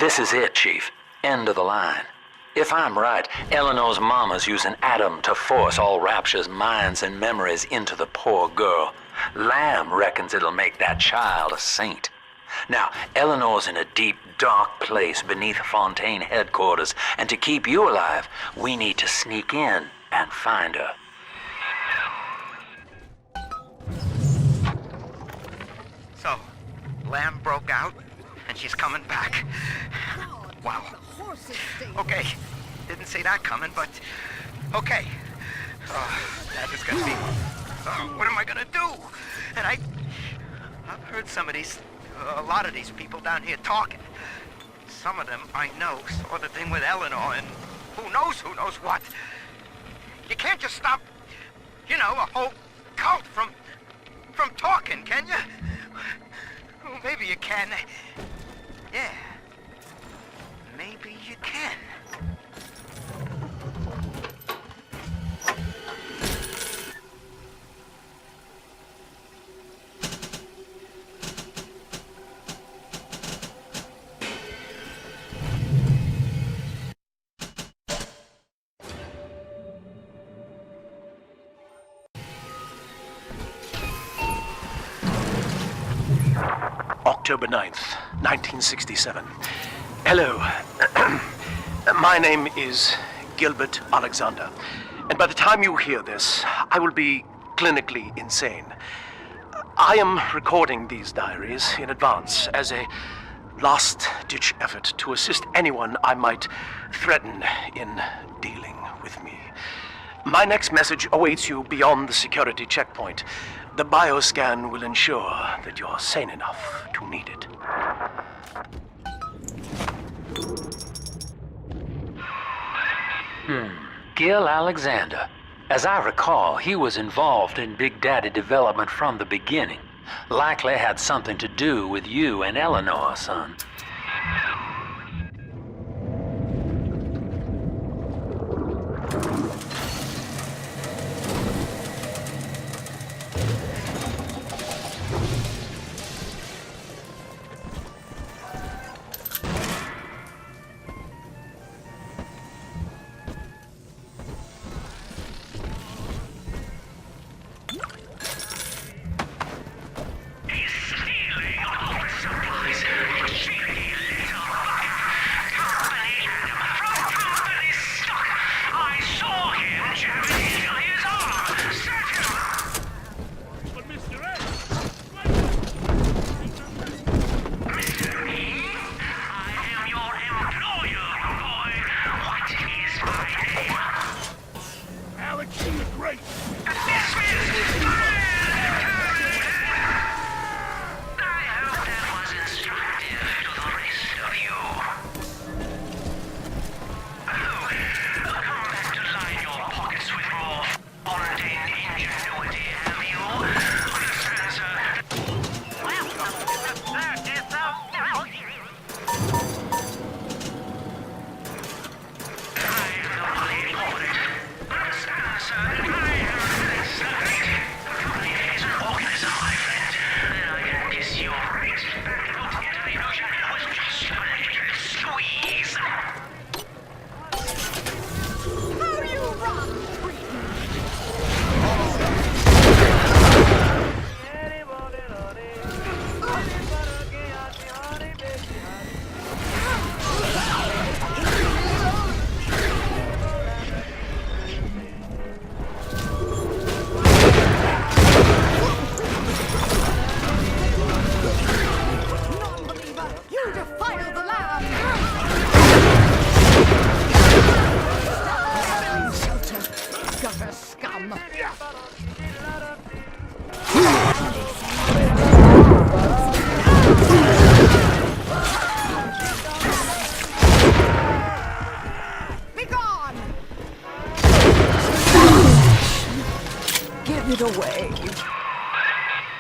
This is it, Chief. End of the line. If I'm right, Eleanor's mama's using Adam to force all Rapture's minds and memories into the poor girl. Lamb reckons it'll make that child a saint. Now, Eleanor's in a deep, dark place beneath Fontaine headquarters, and to keep you alive, we need to sneak in and find her. So, Lamb broke out, and she's coming back. Wow. Okay, didn't see that coming, but okay. That is gonna be... what am I gonna do? And I've heard a lot of these people down here talking. Some of them I know saw the thing with Eleanor, and who knows what. You can't just stop, a whole cult from talking, can you? Well, maybe you can. Yeah. Maybe you can. October 9th, 1967. Hello. My name is Gilbert Alexander, and by the time you hear this, I will be clinically insane. I am recording these diaries in advance as a last-ditch effort to assist anyone I might threaten in dealing with me. My next message awaits you beyond the security checkpoint. The bioscan will ensure that you're sane enough to need it. GIL Alexander. As I recall, he was involved in Big Daddy development from the beginning. Likely had something to do with you and Eleanor, son.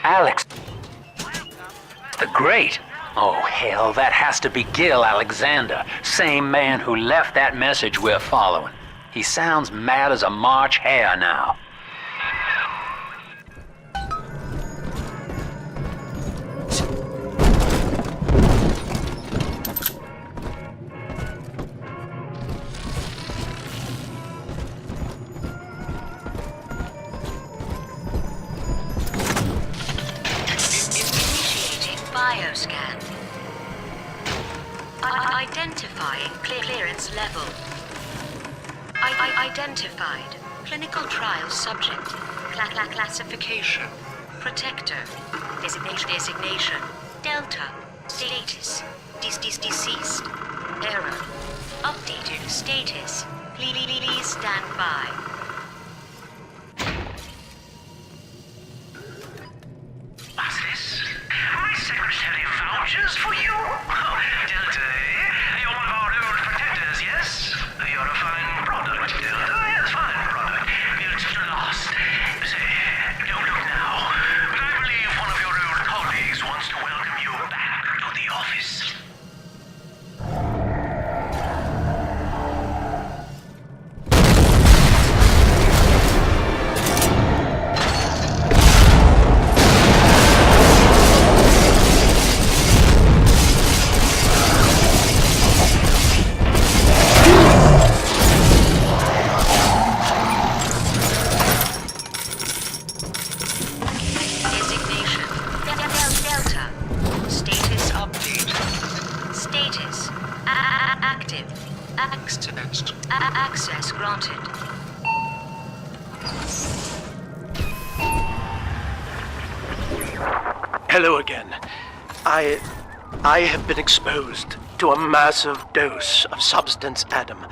Alex. The Great? Oh, hell, that has to be GIL Alexander. Same man who left that message we're following. He sounds mad as a March hare now. bioscan. Identifying clearance level. Identified. Clinical trial subject. Classification. Protector. Designation. Delta. Status. Deceased. Error. Updated status. Please stand by. What's this? My secretary vouchers for you? Oh, Delta, eh? You're one of our old protectors, yes? You're a fine product, Delta. Yes, fine product. You're just lost. Say, don't look now. But I believe one of your old colleagues wants to welcome you back to the office. Designation. Delta. Status update. Status. Active. Access granted. Hello again. I have been exposed to a massive dose of substance Adam.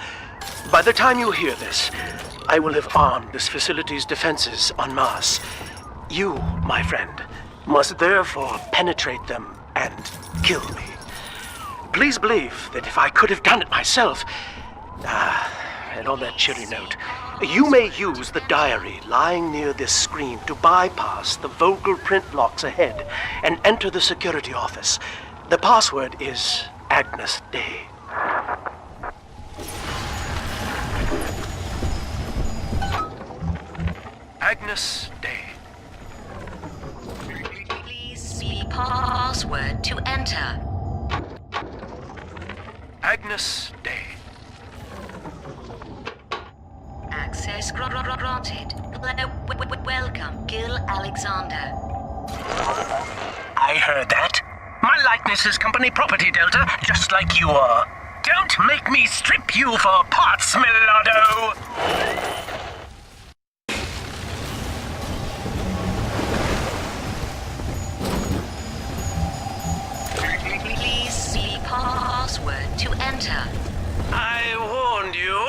By the time you hear this, I will have armed this facility's defenses en masse. You, my friend, must therefore penetrate them and kill me. Please believe that if I could have done it myself... and on that cheery note, you may use the diary lying near this screen to bypass the vocal print locks ahead and enter the security office. The password is Agnes Day. Agnes Day. Please see password to enter. Agnes Day. Access granted. Welcome, GIL Alexander. I heard that. My likeness is company property, Delta, just like you are. Don't make me strip you for parts, Millardo! Please see password to enter. I warned you.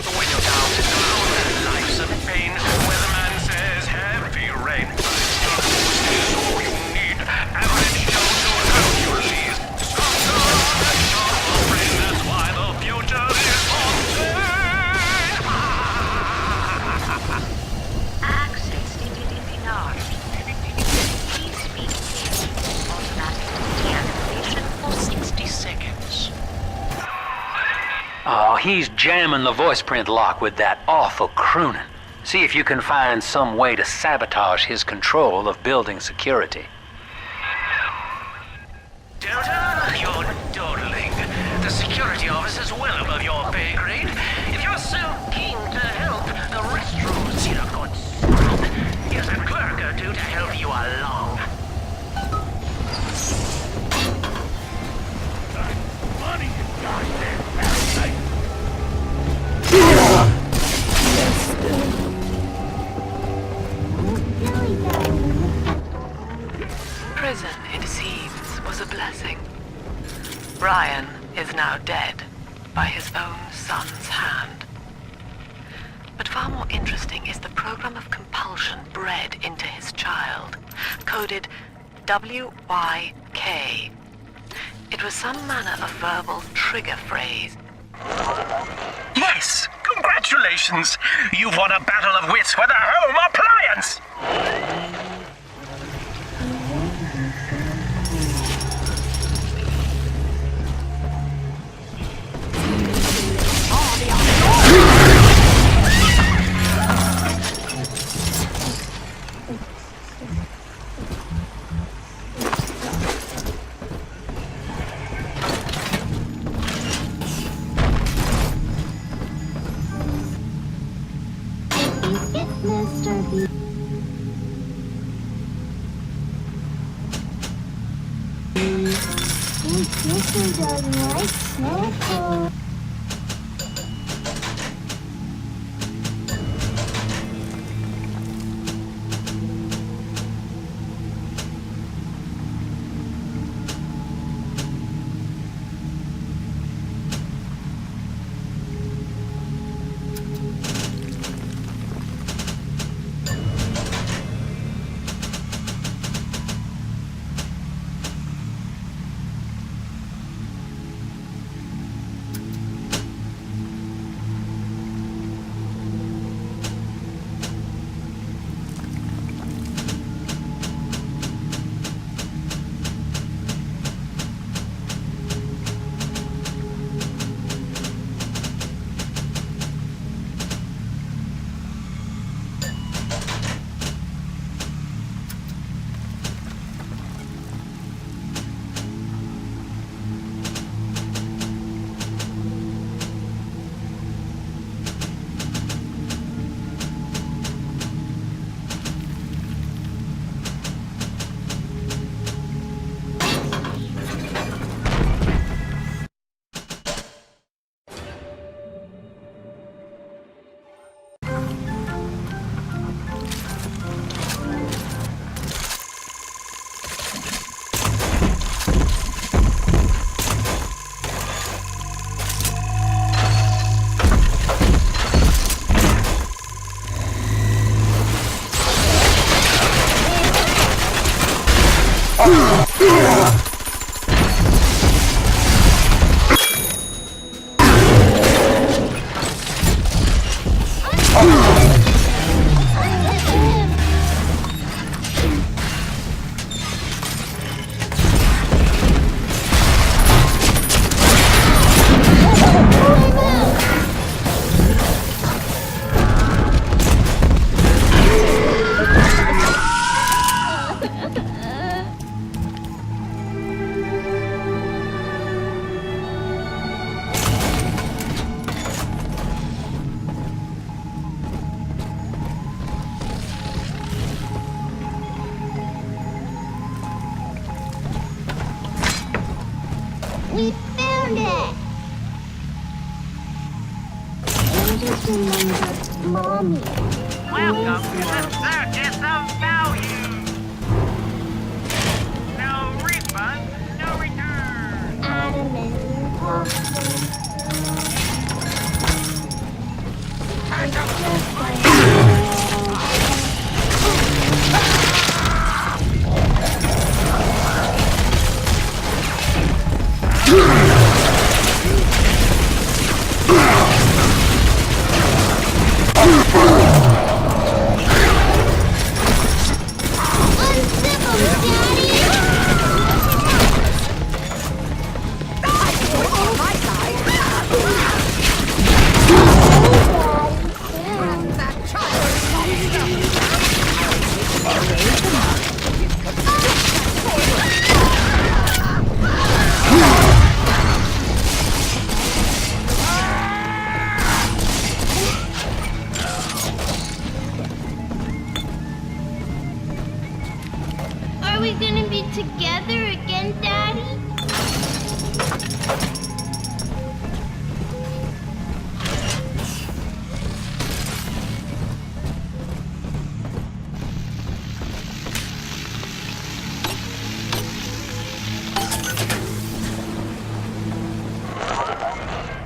When you're down to ground, life's a pain. Weatherman says heavy rain. Is all you need. Average Joe to help you leave. Stronger on the shoulder, friend. That's why the future is haunted. Access denied. Please speak clearly. Automatic deactivation for 60 seconds. Oh, he's jamming the voice print lock with that awful crooning. See if you can find some way to sabotage his control of building security. Delta, you're dawdling. The security office is well above your pay grade. If you're so keen to help, the restrooms need a good scrub. Here's a clerk or two to help you along. Money, you goddamn parasite. Prison, it seems, was a blessing. Brian is now dead by his own son's hand. But far more interesting is the program of compulsion bred into his child, coded WYK. It was some manner of verbal trigger phrase. Yes! Congratulations! You've won a battle of wits with a home appliance! Mr. doesn't like snow. We found it! I just remembered Mommy. Welcome to the Circus of Value. No refund, no return. Adam is impossible. Just like Are we gonna be together again, Daddy?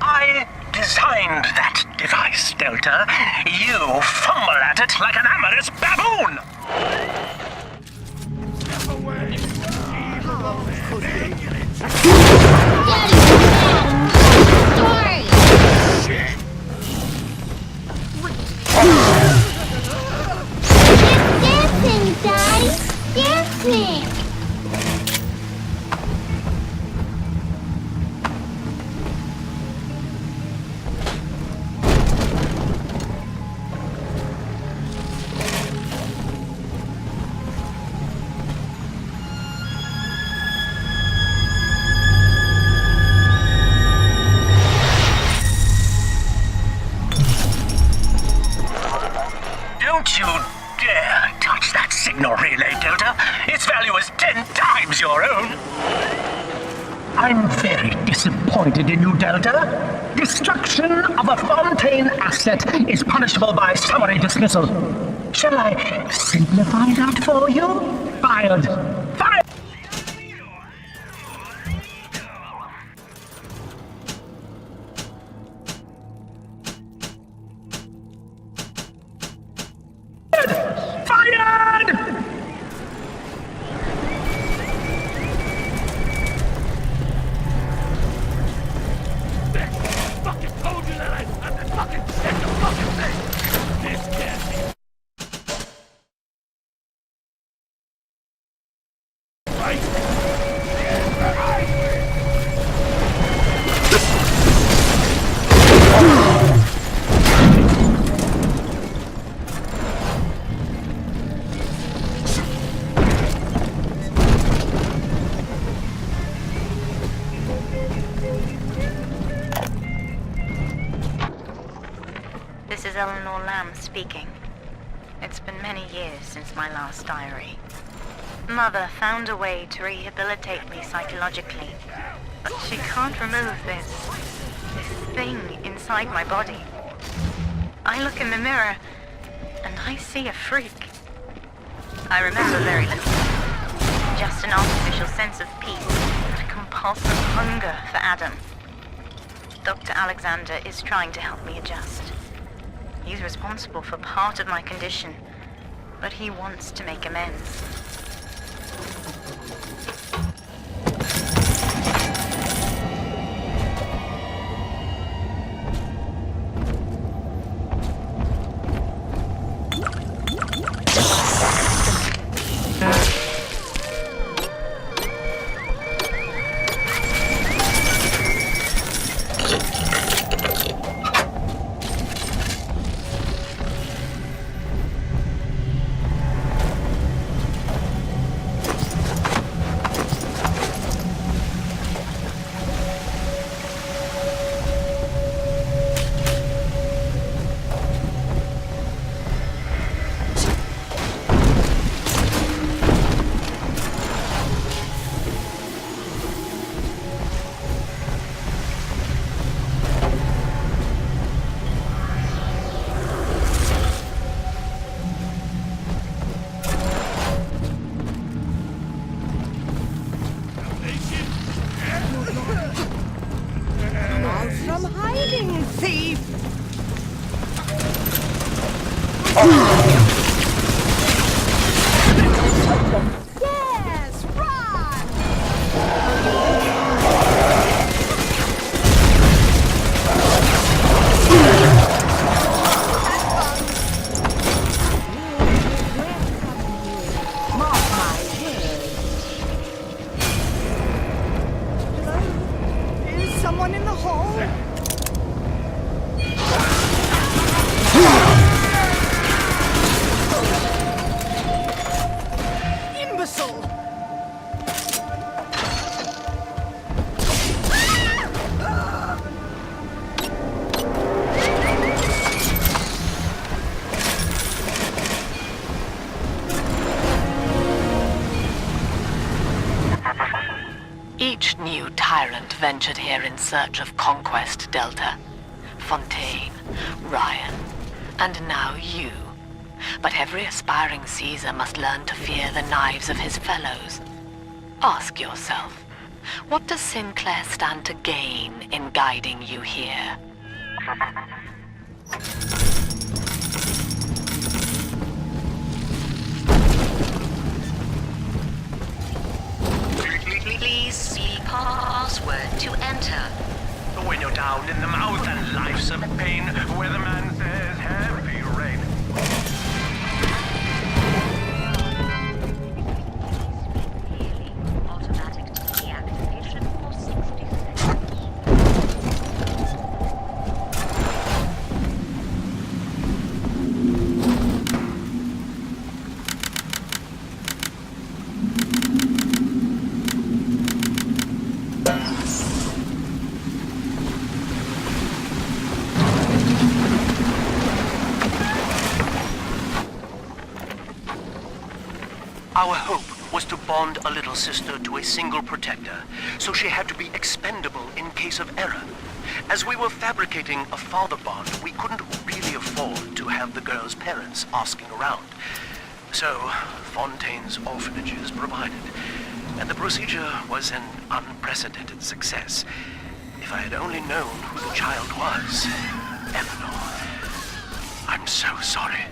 I designed that device, Delta. You fumble at it like an amorous baboon! Dancing, Daddy! Dancing! Don't you dare touch that signal relay, Delta. Its value is 10 times your own. I'm very disappointed in you, Delta. Destruction of a Fontaine asset is punishable by summary dismissal. Shall I simplify that for you? Fired! Fired! Fired! Fucking told you that I'm fucking sick of fucking thing! This can't be This is Eleanor Lamb speaking. It's been many years since my last diary. Mother found a way to rehabilitate me psychologically, but she can't remove this thing inside my body. I look in the mirror, and I see a freak. I remember very little. Just an artificial sense of peace and a compulsive hunger for Adam. Dr. Alexander is trying to help me adjust. He's responsible for part of my condition, but he wants to make amends. Each new tyrant ventured here in search of conquest, Delta. Fontaine, Ryan, and now you. But every aspiring Caesar must learn to fear the knives of his fellows. Ask yourself, what does Sinclair stand to gain in guiding you here? Please see password to enter. When you're down in the mouth and life's a pain, where the man says heavy rain. Automatic deactivation for 60 seconds. Our hope was to bond a little sister to a single protector, so she had to be expendable in case of error. As we were fabricating a father bond, we couldn't really afford to have the girl's parents asking around. So, Fontaine's orphanages provided, and the procedure was an unprecedented success. If I had only known who the child was, Eleanor, I'm so sorry.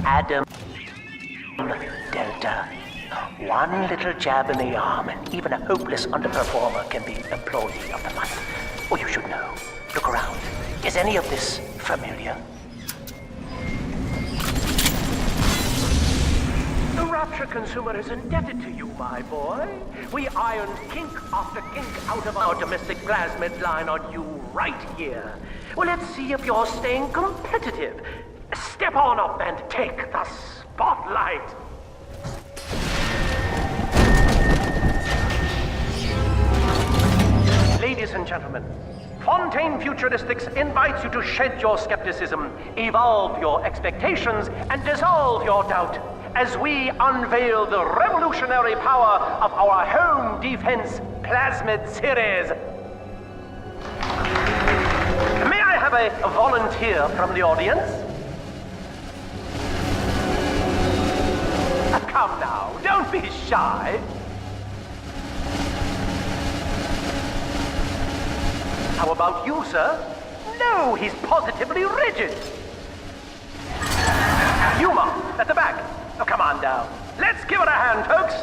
Adam Delta. One little jab in the arm, and even a hopeless underperformer can be Employee of the Month. Oh, you should know. Look around. Is any of this familiar? The Rapture consumer is indebted to you, my boy. We ironed kink after kink out of our domestic plasmid line on you right here. Well, let's see if you're staying competitive. Step on up and take the spotlight. Ladies and gentlemen, Fontaine Futuristics invites you to shed your skepticism, evolve your expectations, and dissolve your doubt as we unveil the revolutionary power of our home defense plasmid series. May I have a volunteer from the audience? Come now, don't be shy. How about you, sir? No, he's positively rigid. Yuma, at the back. Oh, come on down. Let's give it a hand, folks.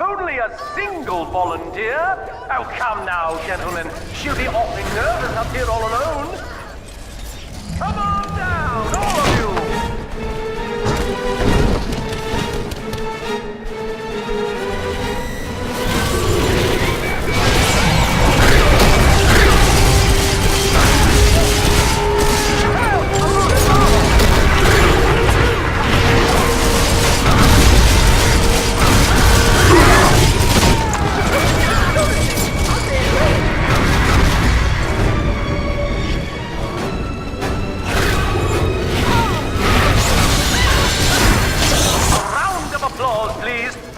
Only a single volunteer? Oh, come now, gentlemen. She'll be awfully nervous up here all alone. Come on down, all of you!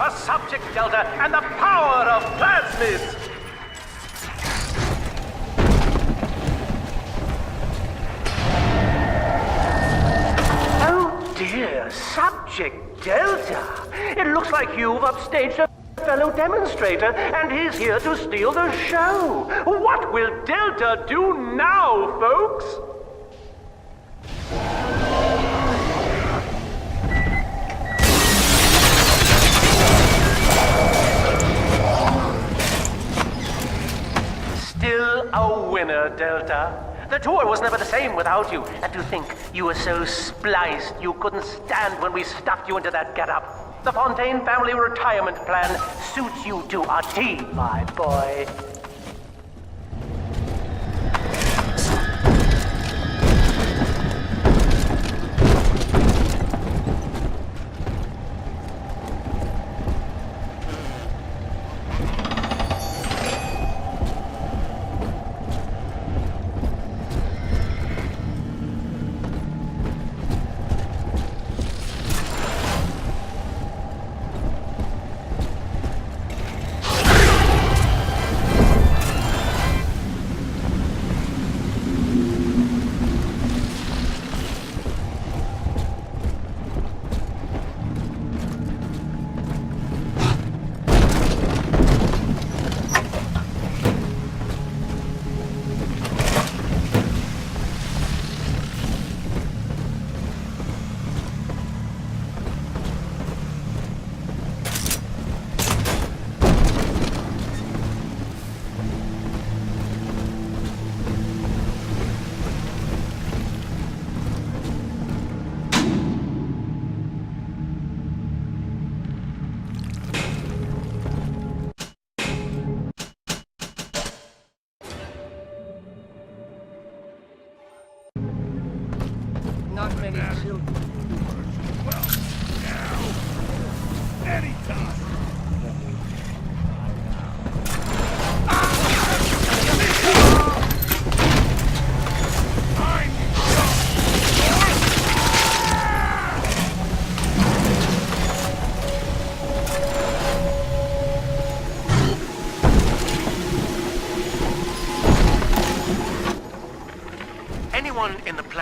Subject Delta and the power of plasmids! Oh dear, Subject Delta! It looks like you've upstaged a fellow demonstrator, and he's here to steal the show! What will Delta do now, folks? Still a winner, Delta. The tour was never the same without you. And to think you were so spliced you couldn't stand when we stuffed you into that getup. The Fontaine family retirement plan suits you to a T, my boy.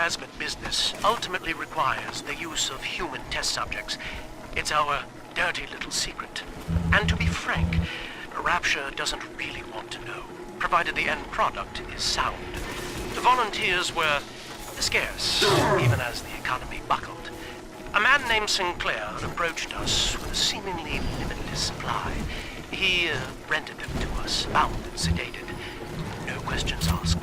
plasmid business ultimately requires the use of human test subjects. It's our dirty little secret. And to be frank, Rapture doesn't really want to know, provided the end product is sound. The volunteers were scarce, even as the economy buckled. A man named Sinclair approached us with a seemingly limitless supply. He rented them to us, bound and sedated. No questions asked.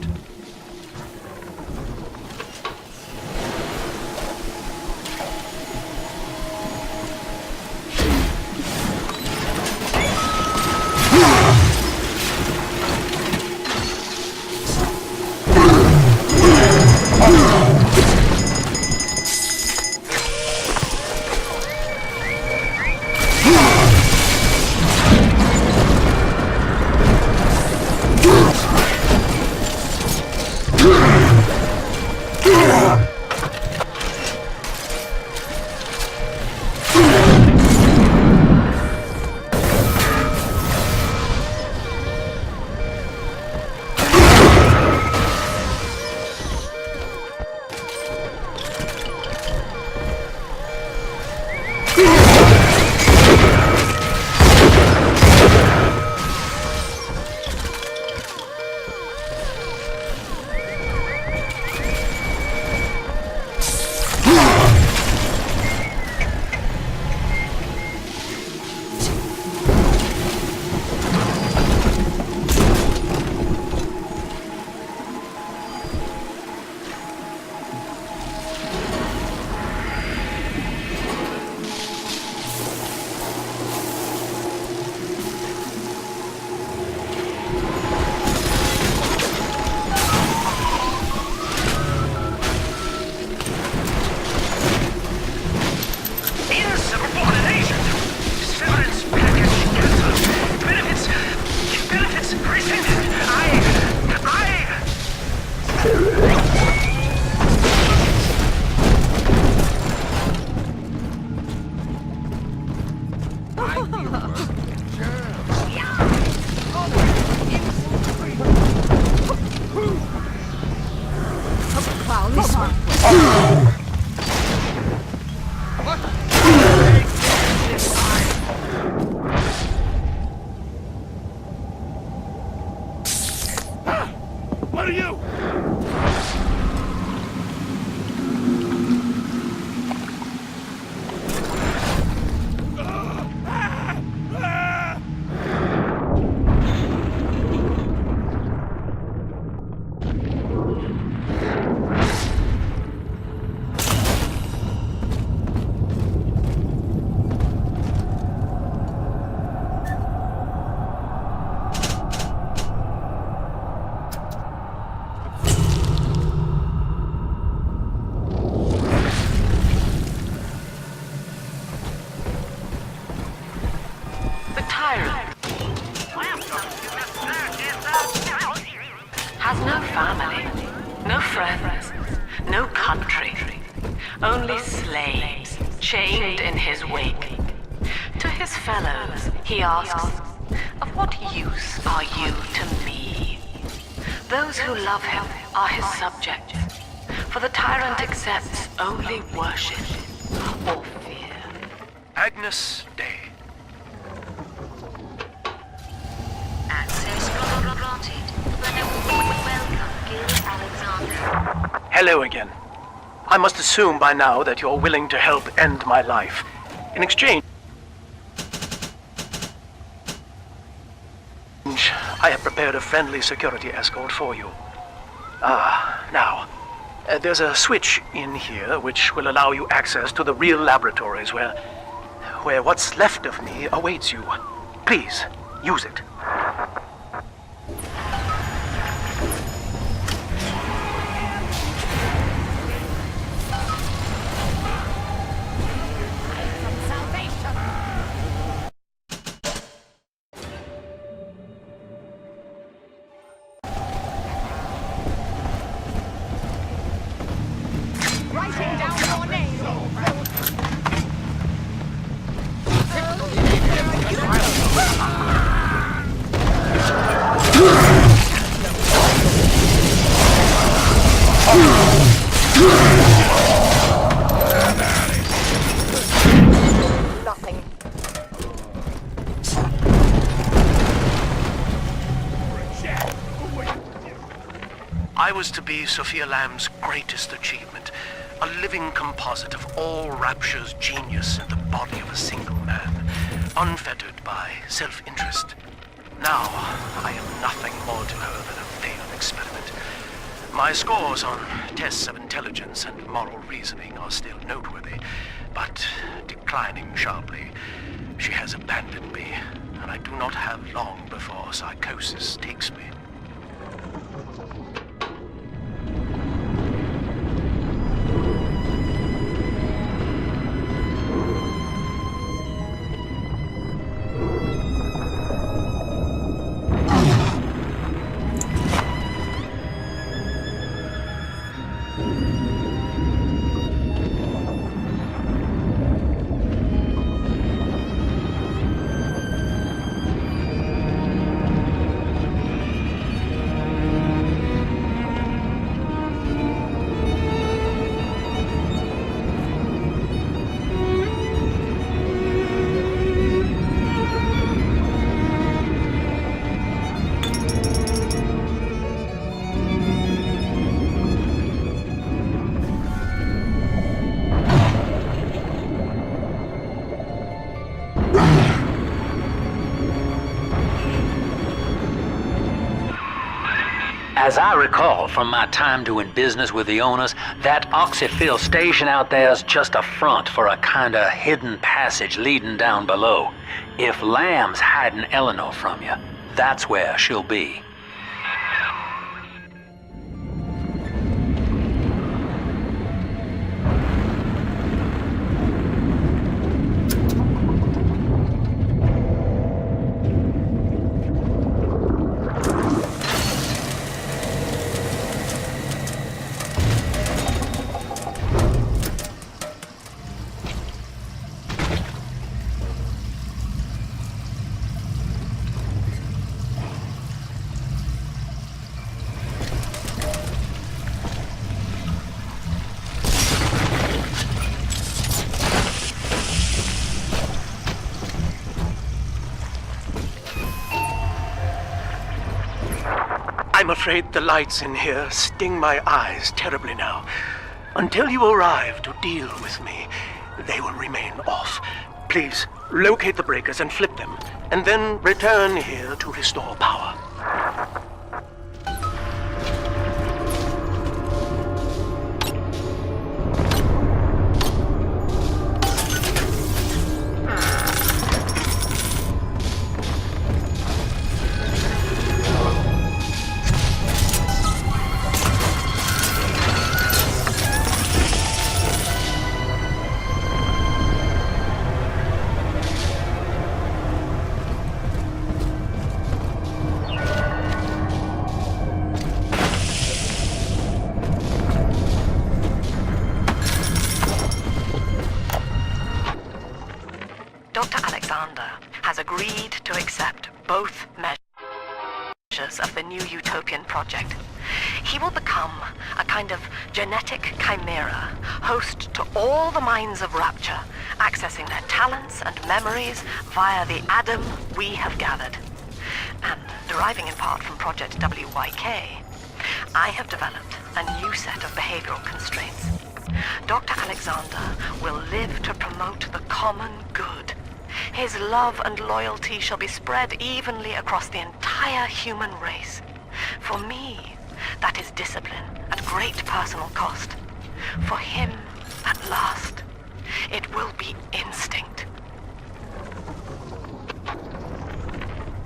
What are you? Has no family, no friends, no country, only slaves chained in his wake. To his fellows, he asks, of what use are you to me? Those who love him are his subjects, for the tyrant accepts only worship or fear. Agnes Day. Access granted. Welcome, GIL Alexander. Hello again. I must assume by now that you're willing to help end my life. In exchange, I have prepared a friendly security escort for you. Now, there's a switch in here which will allow you access to the real laboratories where what's left of me awaits you. Please, use it. I was to be Sophia Lamb's greatest achievement, a living composite of all Rapture's genius in the body of a single man, unfettered by self-interest. Now, I am nothing more to her than a failed experiment. My scores on tests of intelligence and moral reasoning are still noteworthy, but declining sharply. She has abandoned me, and I do not have long before psychosis takes me. As I recall from my time doing business with the owners, that oxyfill station out there's just a front for a kinda hidden passage leading down below. If Lamb's hiding Eleanor from you, that's where she'll be. I'm afraid the lights in here sting my eyes terribly now. Until you arrive to deal with me, they will remain off. Please, locate the breakers and flip them, and then return here to restore power. Dr. Alexander has agreed to accept both measures of the new utopian project. He will become a kind of genetic chimera, host to all the minds of Rapture, accessing their talents and memories via the Adam we have gathered. And deriving in part from Project WYK, I have developed a new set of behavioral constraints. Dr. Alexander will live to promote the common good. His love and loyalty shall be spread evenly across the entire human race. For me, that is discipline at great personal cost. For him, at last, it will be instinct.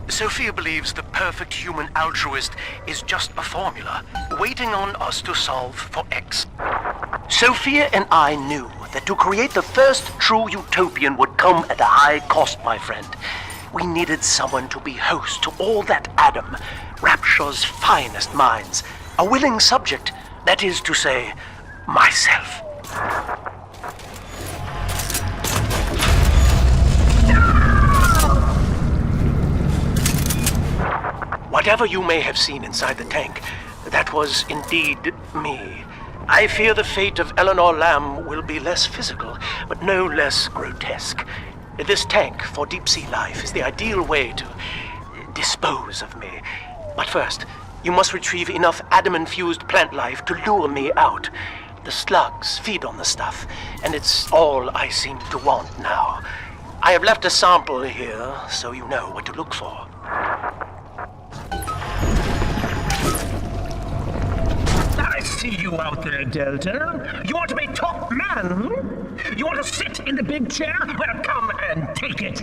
Sophia believes the perfect human altruist is just a formula, waiting on us to solve for X. Sophia and I knew that to create the first true utopian would come at a high cost, my friend. We needed someone to be host to all that Adam, Rapture's finest minds. A willing subject, that is to say, myself. Whatever you may have seen inside the tank, that was indeed me. I fear the fate of Eleanor Lamb will be less physical, but no less grotesque. This tank for deep-sea life is the ideal way to dispose of me. But first, You must retrieve enough Adam-infused plant life to lure me out. The slugs feed on the stuff, and it's all I seem to want now. I have left a sample here, so you know what to look for. I see you out there, Delta. You want to be top man? You want to sit in the big chair? Well, come and take it.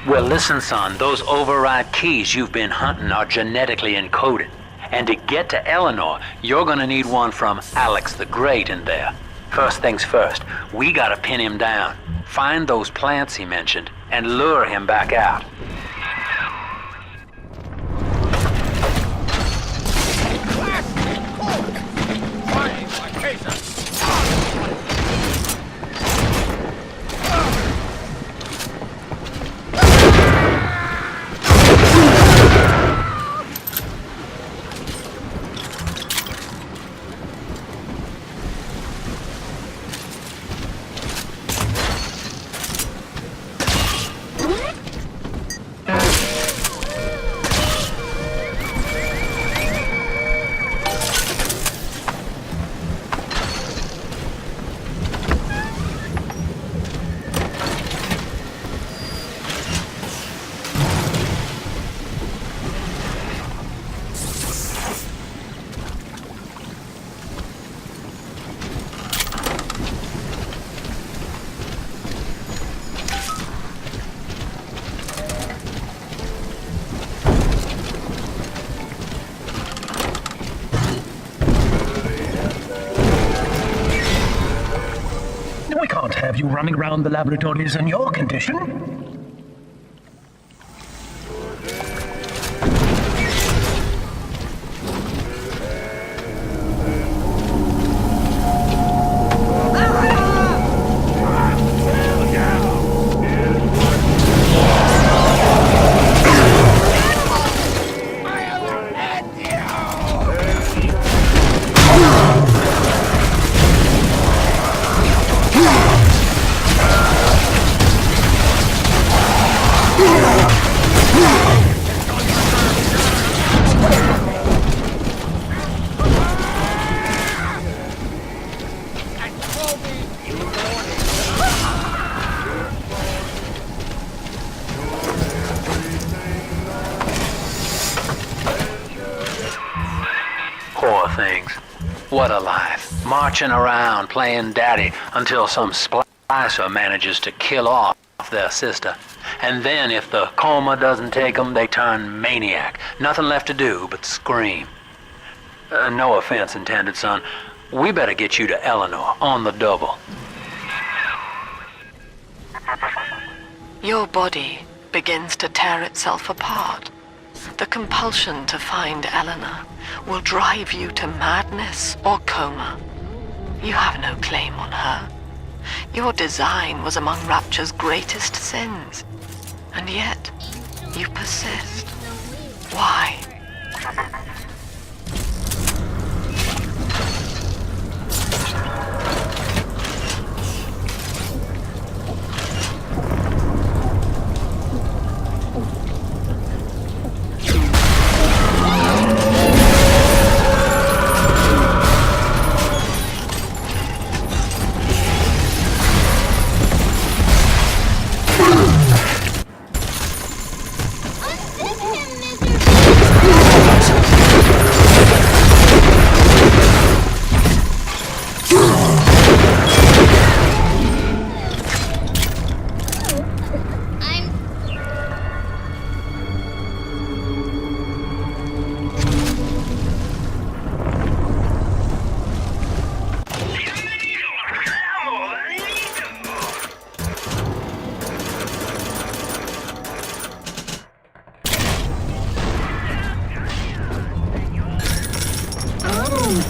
Well, listen, son, those override keys you've been hunting are genetically encoded. And to get to Eleanor, you're gonna need one from Alex the Great in there. First things first, we gotta pin him down. Find those plants he mentioned, and lure him back out. We can't have you running around the laboratories in your condition. Poor things. What a life. Marching around, playing daddy, until some splicer manages to kill off their sister. And then if the coma doesn't take them, they turn maniac. Nothing left to do but scream. No offense intended, son. We better get you to Eleanor, on the double. Your body begins to tear itself apart. The compulsion to find Eleanor will drive you to madness or coma. You have no claim on her. Your design was among Rapture's greatest sins. And yet, you persist. Why?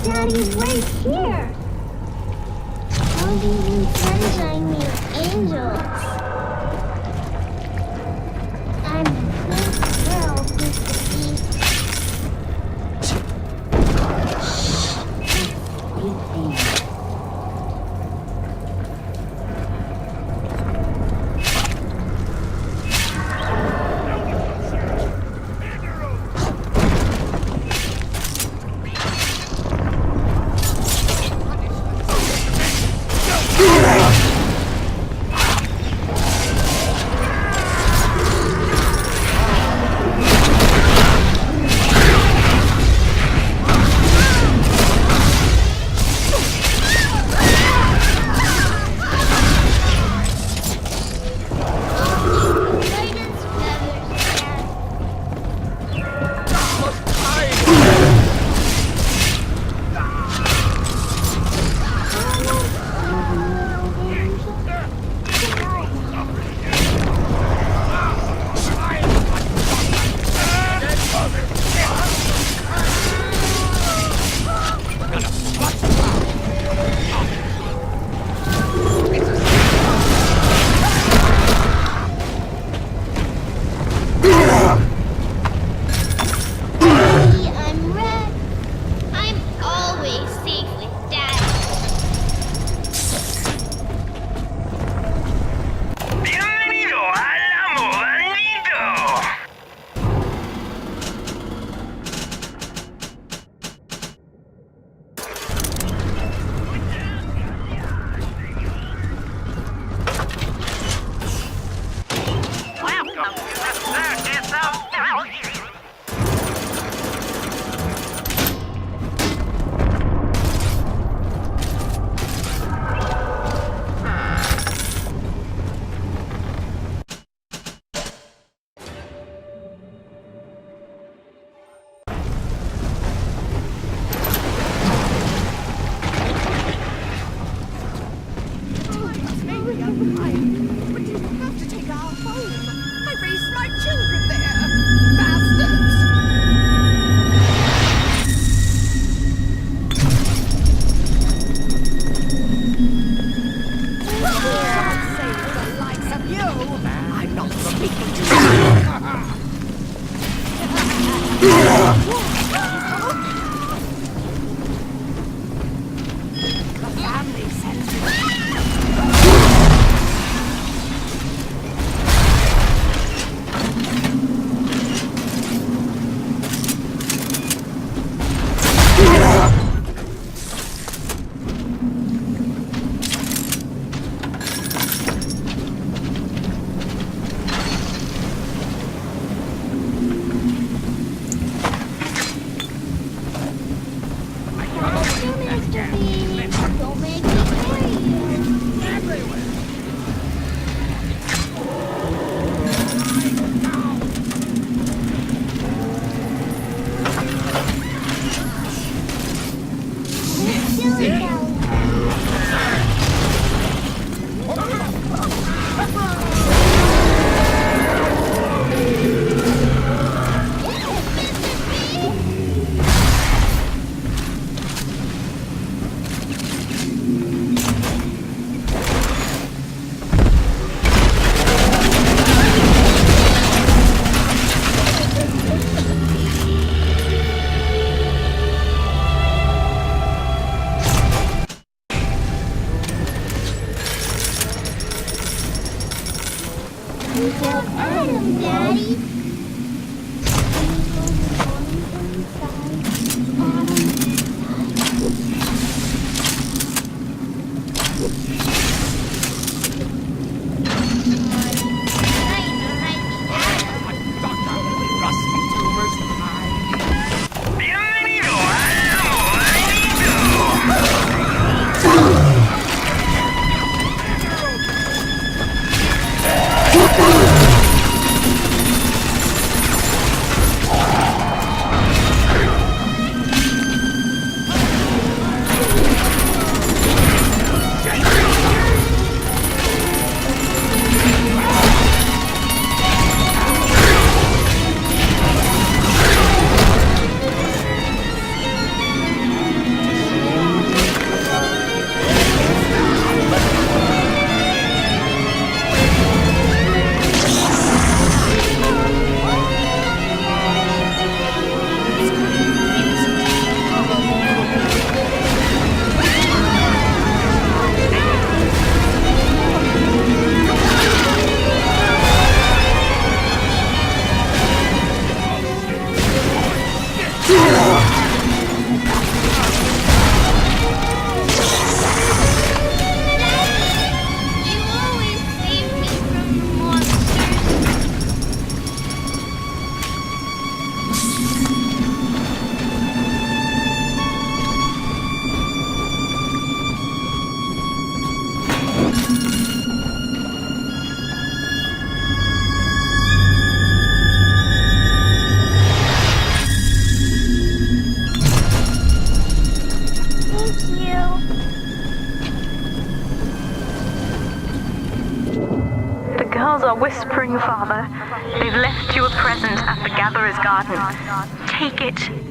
Daddy's right here. floating in sunshine near angels. I'm a pink girl who's the beast. Everything. left you a present at the Gatherer's Garden. Take it.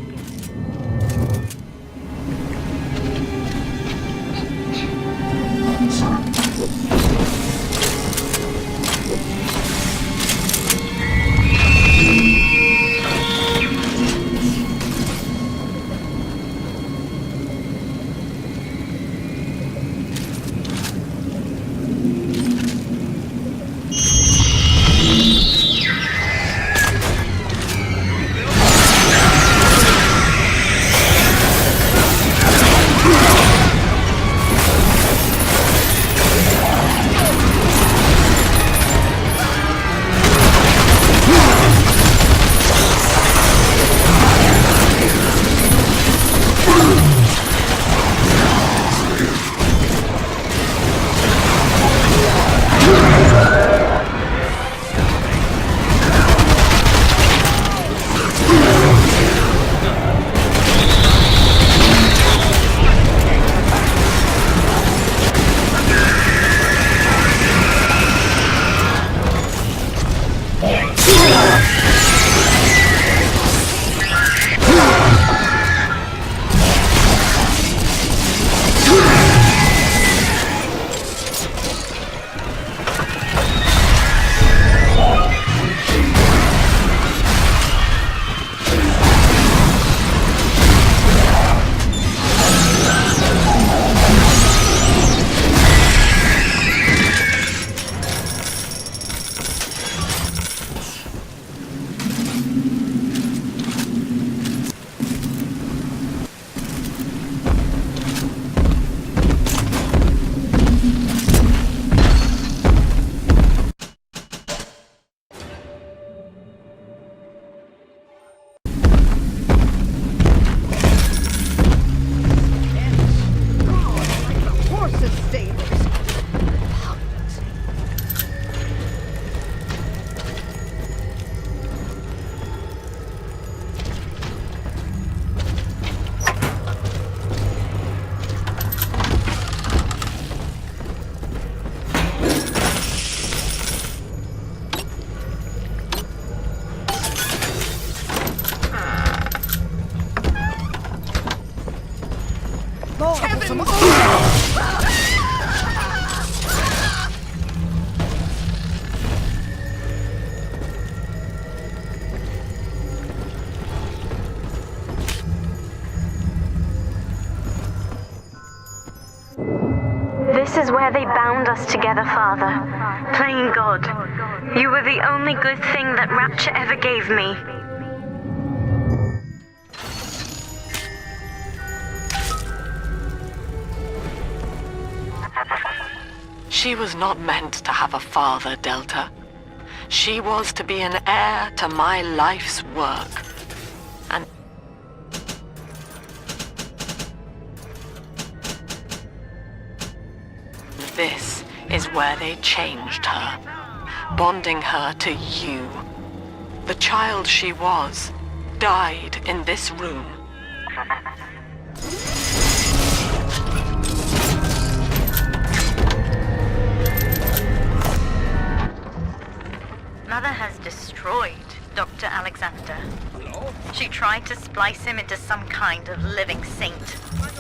This is where they bound us together, Father. Playing God. You were the only good thing that Rapture ever gave me. She was not meant to have a father, Delta. She was to be an heir to my life's work. And this is where they changed her, bonding her to you. The child she was died in this room. Mother has destroyed Dr. Alexander. She tried to splice him into some kind of living saint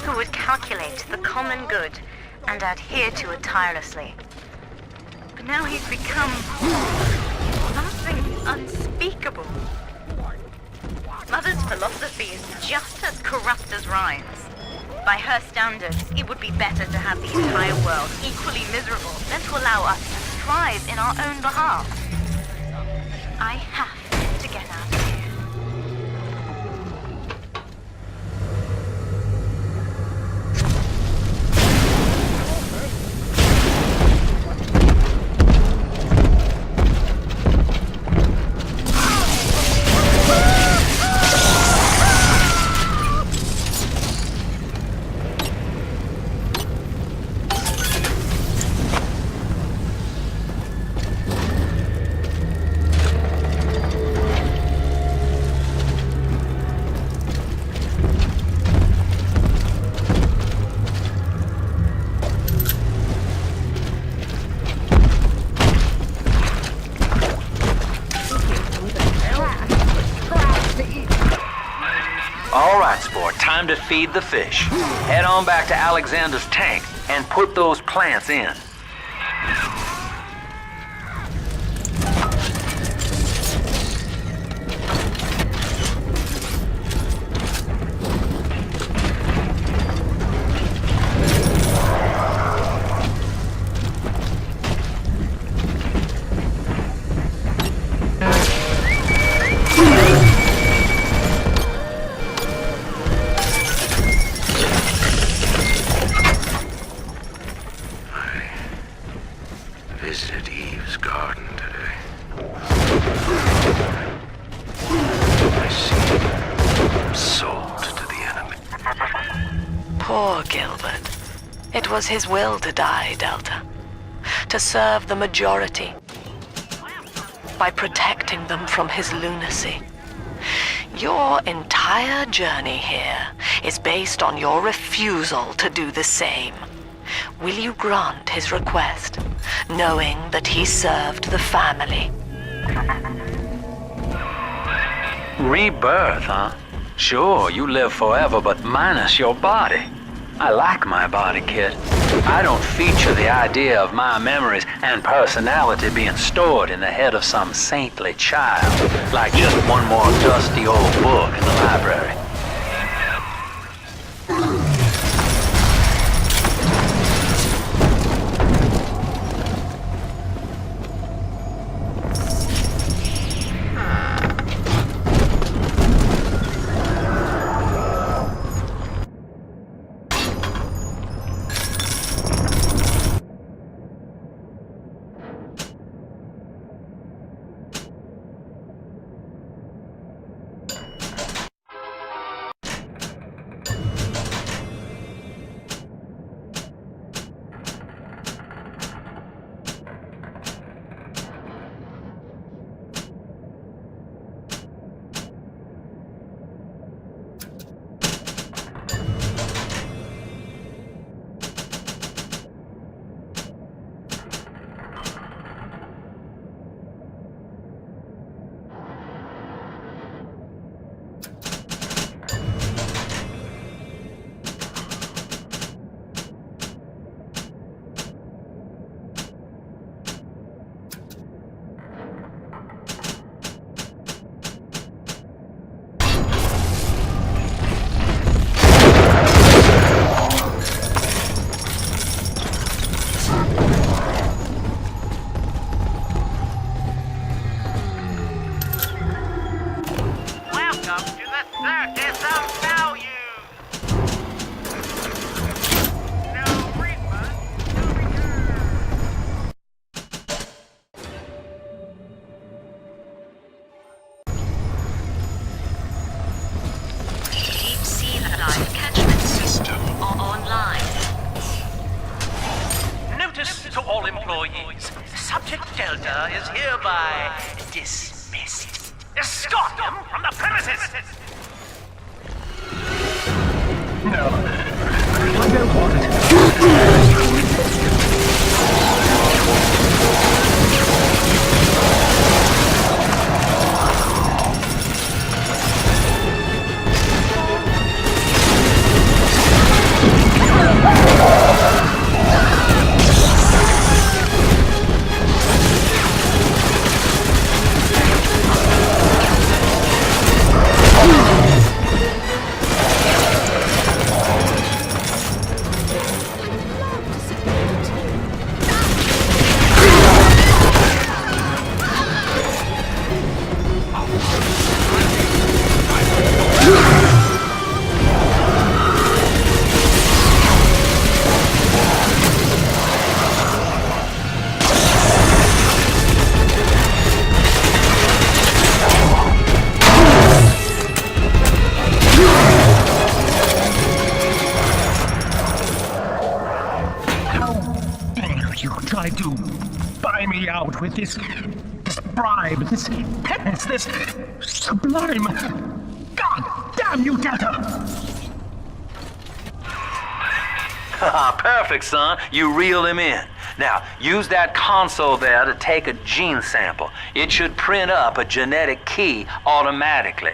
who would calculate the common good and adhere to it tirelessly. But now he's become something unspeakable. Mother's philosophy is just as corrupt as Ryan's. By her standards, it would be better to have the entire world equally miserable than to allow us to thrive in our own behalf. I have to get out of here. All right, sport, time to feed the fish. Head on back to Alexander's tank and put those plants in. Visited Eve's garden today. I see. Sold to the enemy. Poor Gilbert. It was his will to die, Delta. To serve the majority. By protecting them from his lunacy. Your entire journey here is based on your refusal to do the same. Will you grant his request, knowing that he served the family? Rebirth, huh? Sure, you live forever, but minus your body. I like my body, kid. I don't feature the idea of my memories and personality being stored in the head of some saintly child, like just one more dusty old book in the library. Subject Delta is hereby dismissed. Escort them from the premises! No, I don't want it. Try to buy me out with this bribe, this penance, this sublime. God damn you, Delta! Perfect, son. You reeled him in. Now, use that console there to take a gene sample. It should print up a genetic key automatically.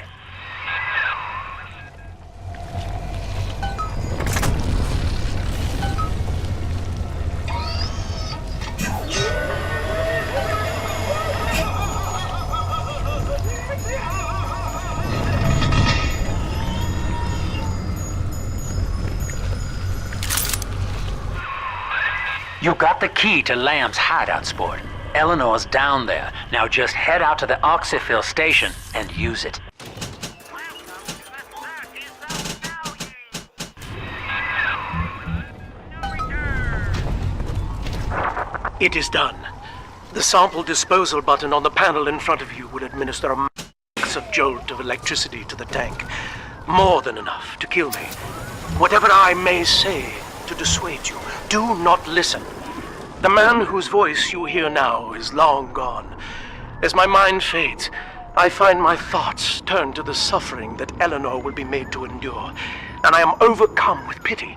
You got the key to Lamb's hideout, sport. Eleanor's down there. Now just head out to the oxyfill station and use it. It is done. The sample disposal button on the panel in front of you will administer a max of jolt of electricity to the tank. More than enough to kill me. Whatever I may say to dissuade you, do not listen. The man whose voice you hear now is long gone. As my mind fades, I find my thoughts turn to the suffering that Eleanor will be made to endure, and I am overcome with pity.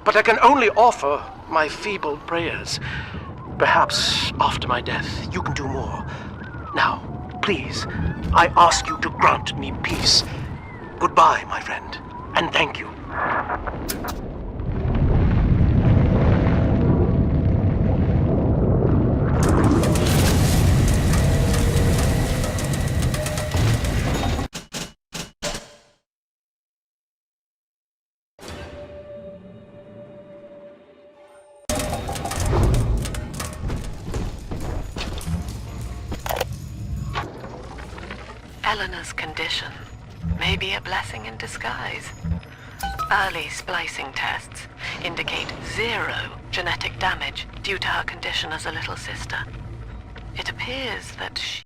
But I can only offer my feeble prayers. Perhaps after my death, you can do more. Now, please, I ask you to grant me peace. Goodbye, my friend, and thank you. Eleanor's condition may be a blessing in disguise. Early splicing tests indicate 0 genetic damage due to her condition as a little sister. It appears that she